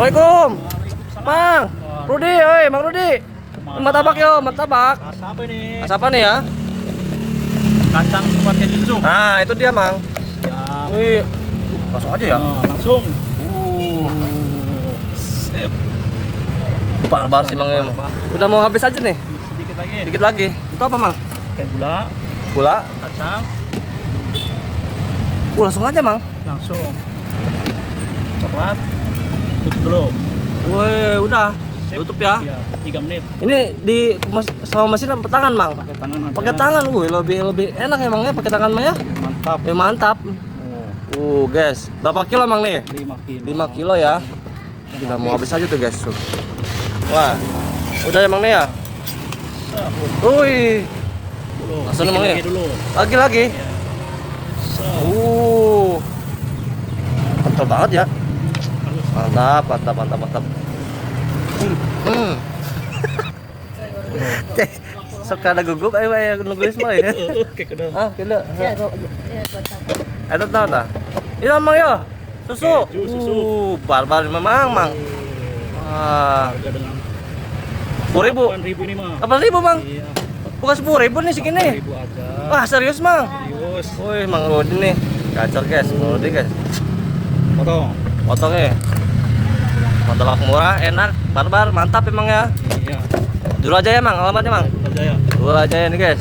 Assalamualaikum. Mang, Rudi, oi, Mang Rudi. Martabak yo, martabak. Apa ini? Apa nih ya? Kacang pakai susu. Nah, itu dia, Mang. Ya. Wih, langsung aja ya. Langsung. Sip. Barbar sih, Mang. Udah mau habis aja nih. Sedikit lagi. Dikit lagi. Itu apa, Mang? Kayak gula, Gula. kacang, Langsung aja, Mang. langsung. Coklat. Tutup dulu. Woi, udah. Sip. Tutup ya. Iya, 3 menit. Ini sama mesin apa tangan, Mang? Pakai tangan aja. Pakai tangan, lebih enak emangnya pakai tangan mah ya. Mantap. Mantap. Guys, berapa kilo, Mang nih? 5 kilo. 5 kilo ya. Kita mau habis aja tuh, guys. Wah. Udah emang nih ya? Wih. Langsung emang ya? Dulu. Lagi. Mantap banget ya. Mantap. Sok ada gugup ayo nunggu semua ya. Oke, kedua. Kena. Ada tahu dah. Ini Mang ya. Susu. Keju, susu. Barbar memang, Mang. Harga dengan 10.000. 8.000 ini mah. 8.000, Mang. Iya. Bukan 10.000 nih segini. 8.000 aja. Wah, serius, Mang. Serius. Wih, Mang Rudi nih. Gacor, guys. Mang Rudi, guys. Potong. Potongnya. Martabak murah, enak, barbar, mantap emang ya. Iya. Dulu aja ya, Mang. Alamatnya, Mang. Aja ya. Dulu aja ya nih, guys.